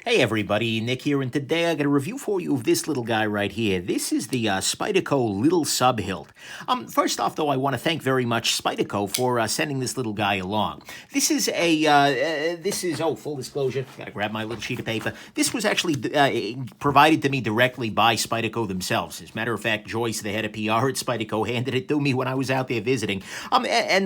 Hey everybody, Nick here, and today I got a review for you of this little guy right here. This is the Spyderco Lil Subhilt. First off, though, I want to thank very much Spyderco for sending this little guy along. This is full disclosure, gotta grab my little sheet of paper. This was actually provided to me directly by Spyderco themselves. As a matter of fact, Joyce, the head of PR at Spyderco, handed it to me when I was out there visiting.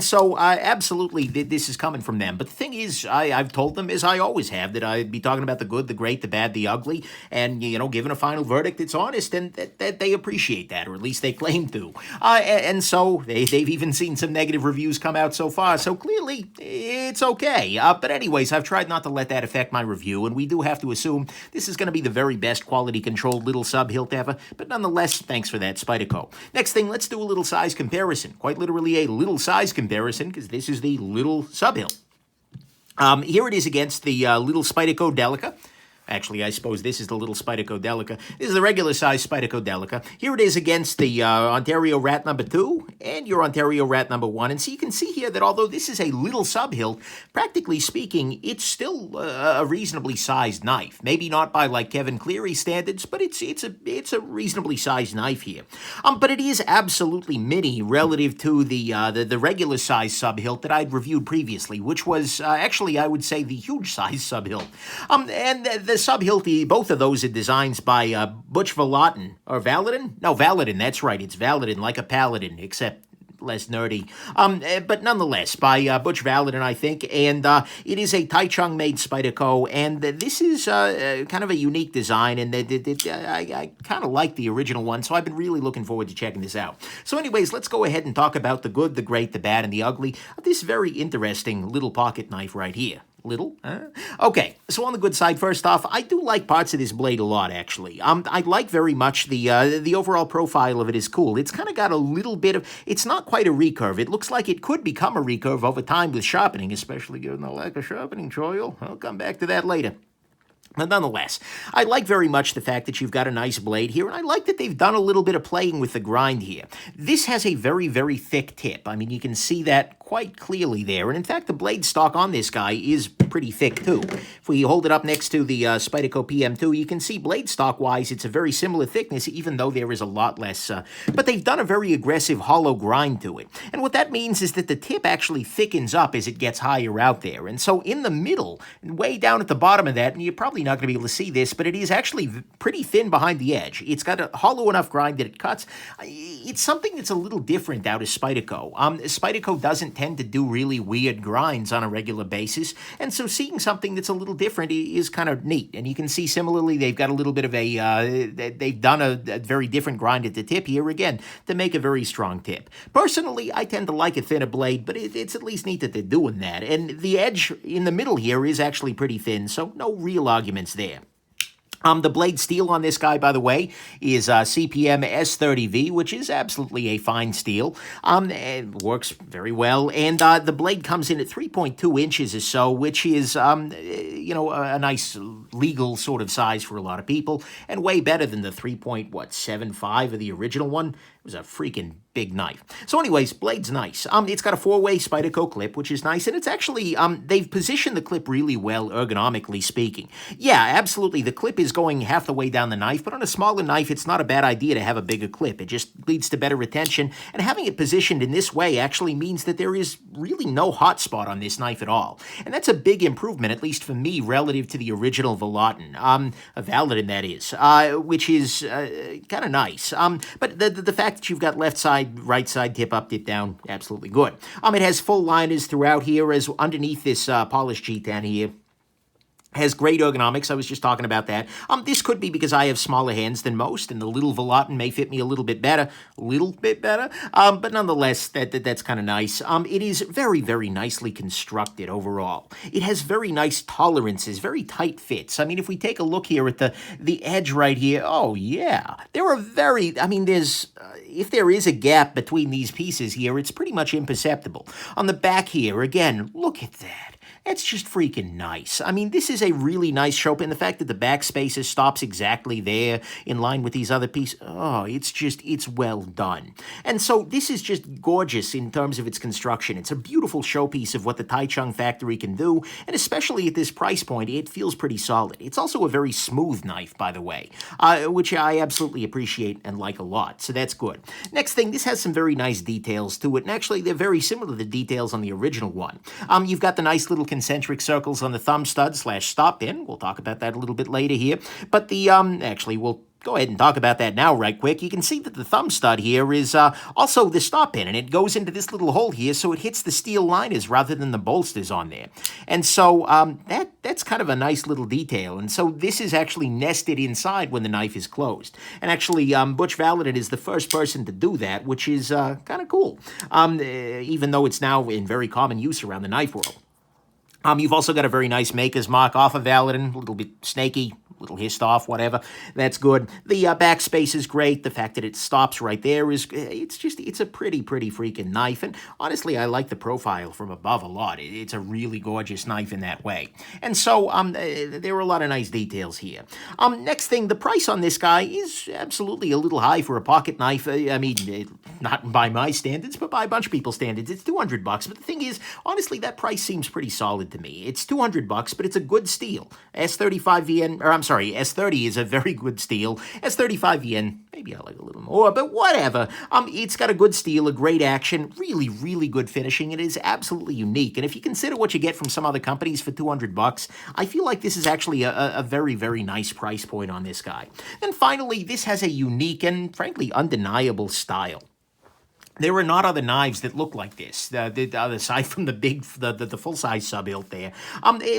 So absolutely, this is coming from them. But the thing is, I've told them, as I always have, that I'd be talking about the good, the great, the bad, the ugly, and, given a final verdict that's honest, and that they appreciate that, or at least they claim to. And so they've even seen some negative reviews come out so far, so clearly it's okay. But anyways, I've tried not to let that affect my review, and we do have to assume this is going to be the very best quality-controlled little Subhilt ever, but nonetheless, thanks for that, Spyderco. Next thing, let's do a little size comparison. Quite literally a little size comparison, because this is the little Subhilt. Here it is against the little Spyderco Delica. Actually, I suppose this is the little Spyderco Delica. This is the regular size Spyderco Delica. Here it is against the Ontario Rat number 2 and your Ontario Rat number 1. And so you can see here that although this is a little Subhilt, practically speaking, it's still a reasonably sized knife. Maybe not by like Kevin Cleary standards, but it's a reasonably sized knife here. But it is absolutely mini relative to the regular size Subhilt that I'd reviewed previously, which was actually, I would say, the huge size Subhilt. And the Subhilt, both of those are designs by Butch Vallotton, or Vallotton? No, Vallotton, that's right, it's Vallotton, like a paladin, except less nerdy. But nonetheless, by Butch Vallotton, I think, and it is a Taichung-made Spyderco, and this is kind of a unique design, and I kind of like the original one, so I've been really looking forward to checking this out. So anyways, let's go ahead and talk about the good, the great, the bad, and the ugly of this very interesting little pocket knife right here. Little? Okay, so on the good side, first off, I do like parts of this blade a lot, actually. I like very much the overall profile of it is cool. It's kind of got a little bit of, it's not quite a recurve. It looks like it could become a recurve over time with sharpening, especially given the lack of sharpening choil. I'll come back to that later. But nonetheless, I like very much the fact that you've got a nice blade here, and I like that they've done a little bit of playing with the grind here. This has a very, very thick tip. I mean, you can see that quite clearly there, and in fact, the blade stock on this guy is pretty thick too. If we hold it up next to the Spyderco PM2, you can see blade stock-wise, it's a very similar thickness, even though there is a lot less, but they've done a very aggressive hollow grind to it. And what that means is that the tip actually thickens up as it gets higher out there, and so in the middle, way down at the bottom of that, and you're probably not going to be able to see this, but it is actually pretty thin behind the edge. It's got a hollow enough grind that it cuts. It's something that's a little different out of Spyderco. Spyderco doesn't tend to do really weird grinds on a regular basis, and so seeing something that's a little different is kind of neat. And you can see similarly they've got a little bit of they've done a very different grind at the tip here again to make a very strong tip. Personally, I tend to like a thinner blade, but it's at least neat that they're doing that. And the edge in the middle here is actually pretty thin, so no real arguments there. The blade steel on this guy, by the way, is CPM S30V, which is absolutely a fine steel. It works very well, and the blade comes in at 3.2 inches or so, which is, a nice legal sort of size for a lot of people, and way better than the 3.75 of the original one. It was a freaking big knife. So anyways, blade's nice. It's got a 4-way Spyderco clip, which is nice, and it's actually, they've positioned the clip really well, ergonomically speaking. Yeah, absolutely, the clip is going half the way down the knife, but on a smaller knife, it's not a bad idea to have a bigger clip. It just leads to better retention, and having it positioned in this way actually means that there is really no hot spot on this knife at all. And that's a big improvement, at least for me, relative to the original Vallotton, Vallotton that is, which is kind of nice. But the fact that you've got left side, right side, tip up, tip down, absolutely good. It has full liners throughout here, as underneath this polished G10 here. Has great ergonomics. I was just talking about that. This could be because I have smaller hands than most, and the little Vallotton may fit me a little bit better. But nonetheless, that's kind of nice. It is very, very nicely constructed overall. It has very nice tolerances, very tight fits. I mean, if we take a look here at the edge right here, oh yeah, there are there's, if there is a gap between these pieces here, it's pretty much imperceptible. On the back here, again, look at that. It's just freaking nice. I mean, this is a really nice stroke, and the fact that the backspacer stops exactly there in line with these other pieces, oh, it's well done. And so this is just gorgeous in terms of its construction. It's a beautiful showpiece of what the Taichung factory can do, and especially at this price point, it feels pretty solid. It's also a very smooth knife, by the way, which I absolutely appreciate and like a lot, so that's good. Next thing, this has some very nice details to it, and actually they're very similar to the details on the original one. You've got the nice little concentric circles on the thumb stud / stop pin. We'll talk about that a little bit later here. But the, actually, we'll go ahead and talk about that now right quick. You can see that the thumb stud here is also the stop pin, and it goes into this little hole here, so it hits the steel liners rather than the bolsters on there. And so that's kind of a nice little detail. And so this is actually nested inside when the knife is closed. And actually, Butch Vallotton is the first person to do that, which is kind of cool, even though it's now in very common use around the knife world. You've also got a very nice maker's mark off of Vallotton, a little bit snaky, a little hissed off, whatever. That's good. The backspace is great. The fact that it stops right there is, it's a pretty freaking knife. And honestly, I like the profile from above a lot. It's a really gorgeous knife in that way. And so there are a lot of nice details here. Next thing, the price on this guy is absolutely a little high for a pocket knife. I mean, not by my standards, but by a bunch of people's standards. It's $200. But the thing is, honestly, that price seems pretty solid to me. It's $200, but it's a good steal. S35VN, or I'm sorry, S30 is a very good steal. S35VN, maybe I like a little more, but whatever. It's got a good steal, a great action, really good finishing. It is absolutely unique. And if you consider what you get from some other companies for $200, I feel like this is actually a very nice price point on this guy. Then finally, this has a unique and frankly undeniable style. There are not other knives that look like this, aside from the full-size Subhilt there.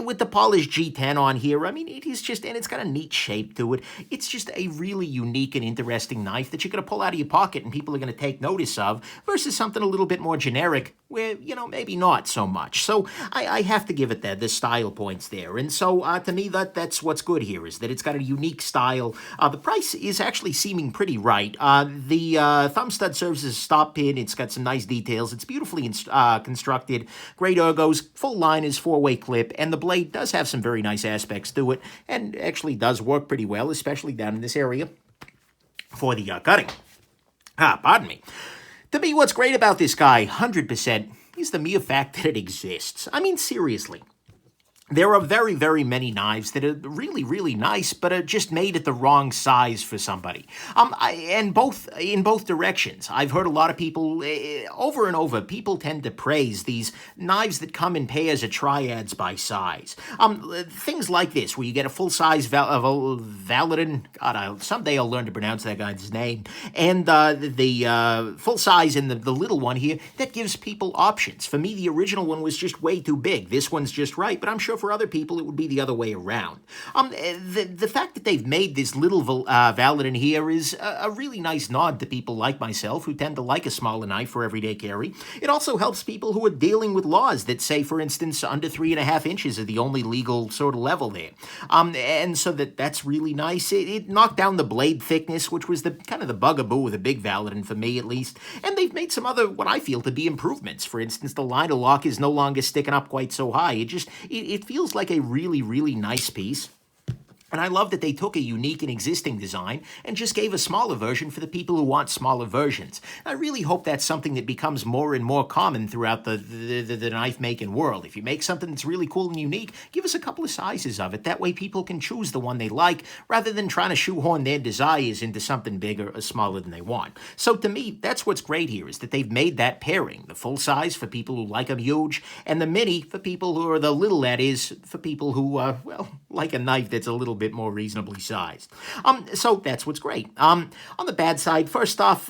With the polished G10 on here, I mean, it is just, and it's got a neat shape to it. It's just a really unique and interesting knife that you're going to pull out of your pocket and people are going to take notice of, versus something a little bit more generic where, you know, maybe not so much. So I have to give it the style points there. And so to me, that's what's good here, is that it's got a unique style. The price is actually seeming pretty right. The thumb stud serves as a stop pin. It's got some nice details. It's beautifully constructed. Great ergos, full liners, 4-way clip, and the blade does have some very nice aspects to it, and actually does work pretty well, especially down in this area for the cutting. Pardon me. To me, what's great about this guy, 100%, is the mere fact that it exists. I mean, seriously. There are very many knives that are really nice, but are just made at the wrong size for somebody. In both directions. I've heard a lot of people, over and over, people tend to praise these knives that come in pairs or triads by size. Things like this, where you get a full-size Vallotton, God, someday I'll learn to pronounce that guy's name, and the full-size and the little one here, that gives people options. For me, the original one was just way too big. This one's just right, but I'm sure for other people, it would be the other way around. The fact that they've made this little Vallotton here is a really nice nod to people like myself who tend to like a smaller knife for everyday carry. It also helps people who are dealing with laws that say, for instance, under 3.5 inches are the only legal sort of level there. And so that's really nice. It knocked down the blade thickness, which was the kind of the bugaboo with a big Vallotton, for me at least. And they've made some other, what I feel to be improvements. For instance, the liner lock is no longer sticking up quite so high. It feels like a really nice piece. And I love that they took a unique and existing design and just gave a smaller version for the people who want smaller versions. I really hope that's something that becomes more and more common throughout the knife-making world. If you make something that's really cool and unique, give us a couple of sizes of it. That way people can choose the one they like, rather than trying to shoehorn their desires into something bigger or smaller than they want. So to me, that's what's great here, is that they've made that pairing. The full size for people who like them huge, and the mini for people who are the little, that is, for people who, well, like a knife that's a little bit more reasonably sized. So that's what's great. On the bad side, first off,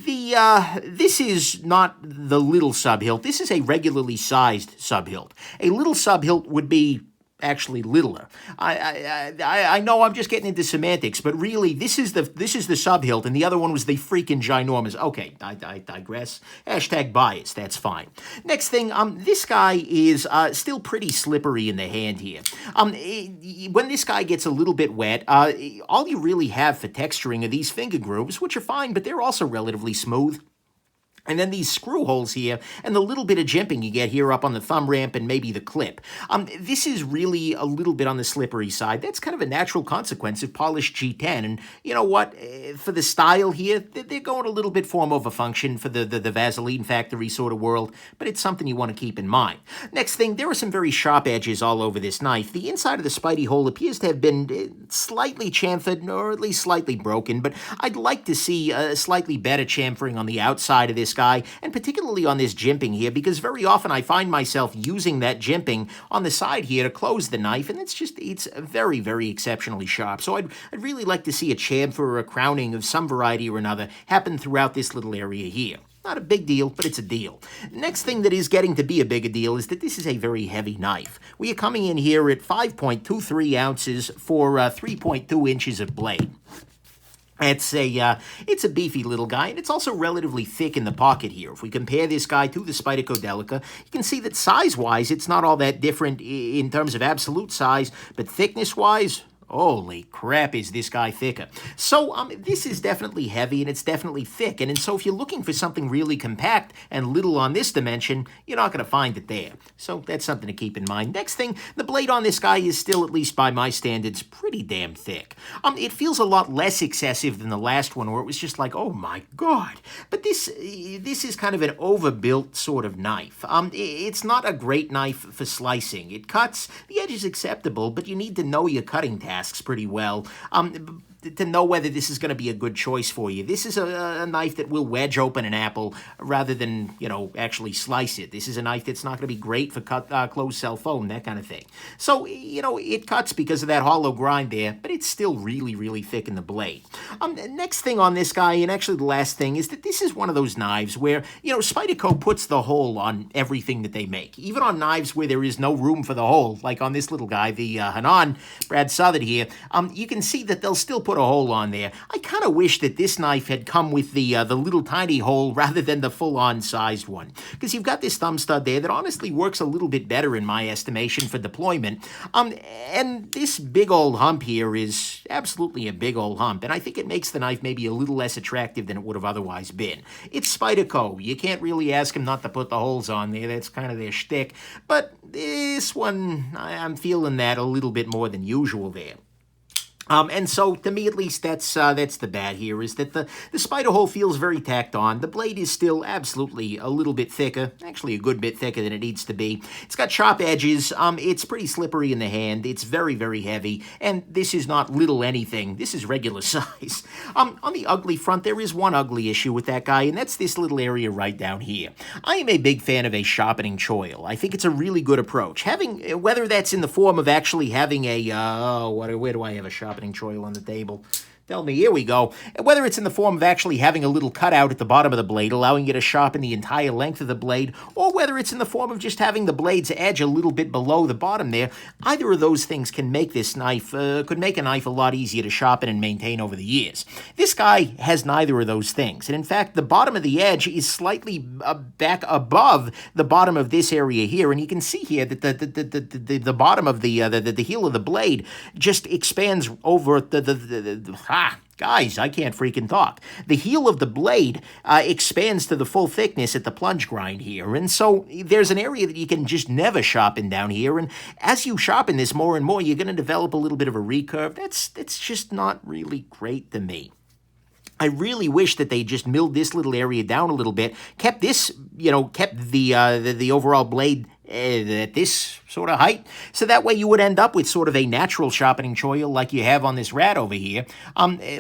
this is not the little Subhilt. This is a regularly sized Subhilt. A little Subhilt would be actually littler. I know I'm just getting into semantics, but really this is the Subhilt, and the other one was the freaking ginormous. Okay, I digress. Hashtag bias, that's fine. Next thing, this guy is still pretty slippery in the hand here. When this guy gets a little bit wet, all you really have for texturing are these finger grooves, which are fine, but they're also relatively smooth. And then these screw holes here, and the little bit of jimping you get here up on the thumb ramp and maybe the clip. This is really a little bit on the slippery side. That's kind of a natural consequence of polished G10. And you know what? For the style here, they're going a little bit form over function for the Vaseline factory sort of world, but it's something you want to keep in mind. Next thing, there are some very sharp edges all over this knife. The inside of the Spidey hole appears to have been slightly chamfered, or at least slightly broken, but I'd like to see a slightly better chamfering on the outside of this guy, and particularly on this jimping here, because very often I find myself using that jimping on the side here to close the knife, and it's very, very exceptionally sharp. So I'd really like to see a chamfer or a crowning of some variety or another happen throughout this little area here. Not a big deal, but it's a deal. Next thing that is getting to be a bigger deal is that this is a very heavy knife. We are coming in here at 5.23 ounces for 3.2 inches of blade. It's a beefy little guy, and it's also relatively thick in the pocket here. If we compare this guy to the Spyderco Delica, you can see that size-wise, it's not all that different in terms of absolute size, but thickness-wise, holy crap, is this guy thicker. So this is definitely heavy, and it's definitely thick. And so if you're looking for something really compact and little on this dimension, you're not going to find it there. So that's something to keep in mind. Next thing, the blade on this guy is still, at least by my standards, pretty damn thick. It feels a lot less excessive than the last one, where it was just like, oh my God. But this is kind of an overbuilt sort of knife. It's not a great knife for slicing. It cuts, the edge is acceptable, but you need to know your cutting tasks pretty well to know whether this is going to be a good choice for you. This is a knife that will wedge open an apple rather than, actually slice it. This is a knife that's not going to be great for closed cell foam, that kind of thing. So, it cuts because of that hollow grind there, but it's still really, really thick in the blade. Next thing on this guy, and actually the last thing, is that this is one of those knives where, Spyderco puts the hole on everything that they make. Even on knives where there is no room for the hole, like on this little guy, the Hanan Brad Southern here, you can see that they'll still put a hole on there. I kind of wish that this knife had come with the little tiny hole rather than the full-on sized one, because you've got this thumb stud there that honestly works a little bit better in my estimation for deployment. And this big old hump here is absolutely a big old hump, and I think it makes the knife maybe a little less attractive than it would have otherwise been. It's Spyderco. You can't really ask them not to put the holes on there. That's kind of their shtick. But this one, I'm feeling that a little bit more than usual there. And so, to me at least, that's the bad here, is that the Spyder hole feels very tacked on. The blade is still absolutely a little bit thicker, actually a good bit thicker than it needs to be. It's got sharp edges, it's pretty slippery in the hand, it's very, very heavy, and this is not little anything, this is regular size. On the ugly front, there is one ugly issue with that guy, and that's this little area right down here. I am a big fan of a sharpening choil. I think it's a really good approach. Having, whether that's in the form of actually having a, where do I have a sharpening choil on the table? Tell me, here we go. Whether it's in the form of actually having a little cutout at the bottom of the blade, allowing you to sharpen the entire length of the blade, or whether it's in the form of just having the blade's edge a little bit below the bottom there, either of those things can make this knife, could make a knife a lot easier to sharpen and maintain over the years. This guy has neither of those things, and in fact, the bottom of the edge is slightly back above the bottom of this area here, and you can see here that the bottom of the heel of the blade just expands over guys, I can't freaking talk. The heel of the blade expands to the full thickness at the plunge grind here, and so there's an area that you can just never sharpen down here, and as you sharpen this more and more, you're going to develop a little bit of a recurve. That's just not really great to me. I really wish that they just milled this little area down a little bit, kept this, kept the overall blade at this sort of height, so that way you would end up with sort of a natural sharpening choil like you have on this rat over here,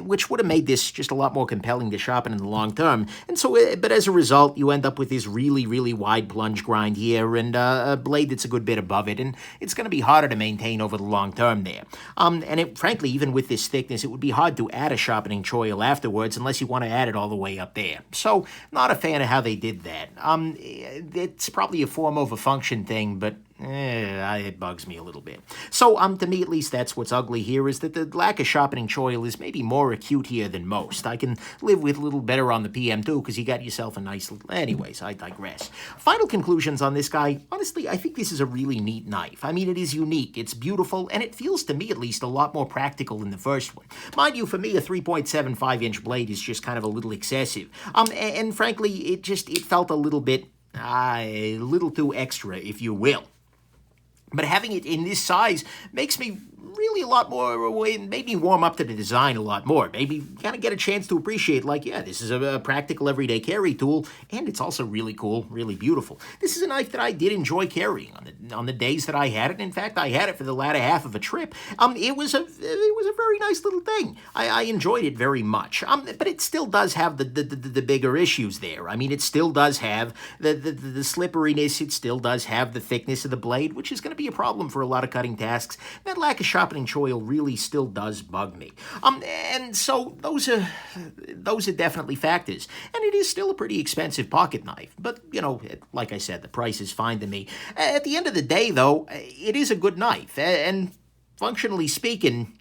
which would have made this just a lot more compelling to sharpen in the long term. And so, but as a result, you end up with this really, really wide plunge grind here and a blade that's a good bit above it, and it's going to be harder to maintain over the long term there. And frankly, even with this thickness, it would be hard to add a sharpening choil afterwards unless you want to add it all the way up there. So, not a fan of how they did that. It's probably a form over function thing, but it bugs me a little bit. So, to me at least, that's what's ugly here, is that the lack of sharpening choil is maybe more acute here than most. I can live with a little better on the PM2, because you got yourself a nice little... Anyways, I digress. Final conclusions on this guy. Honestly, I think this is a really neat knife. I mean, it is unique, it's beautiful, and it feels to me at least a lot more practical than the first one. Mind you, for me, a 3.75-inch blade is just kind of a little excessive. And frankly, it felt a little bit... a little too extra, if you will. But having it in this size makes me really a lot more, made me warm up to the design a lot more. Maybe kind of get a chance to appreciate, like, yeah, this is a practical everyday carry tool, and it's also really cool, really beautiful. This is a knife that I did enjoy carrying on the days that I had it. In fact, I had it for the latter half of a trip. It was a very nice little thing. I enjoyed it very much. But it still does have the bigger issues there. I mean, it still does have the slipperiness. It still does have the thickness of the blade, which is going to be a problem for a lot of cutting tasks. That lack of sharpening choil really still does bug me. And so those are definitely factors. And it is still a pretty expensive pocket knife. But, you know, like I said, the price is fine to me. At the end of the day, though, it is a good knife. And functionally speaking,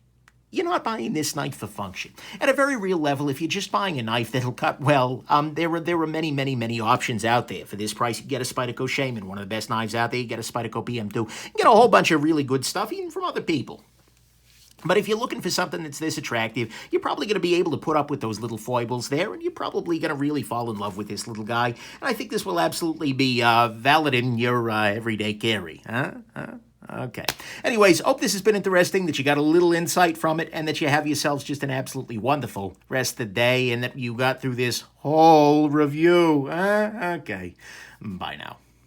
you're not buying this knife for function. At a very real level, if you're just buying a knife that'll cut well, there are many options out there. For this price, you get a Spyderco Shaman, one of the best knives out there. You get a Spyderco PM2. You get a whole bunch of really good stuff, even from other people. But if you're looking for something that's this attractive, you're probably going to be able to put up with those little foibles there, and you're probably going to really fall in love with this little guy. And I think this will absolutely be valid in your everyday carry. Okay. Anyways, hope this has been interesting, that you got a little insight from it, and that you have yourselves just an absolutely wonderful rest of the day, and that you got through this whole review. Okay. Bye now.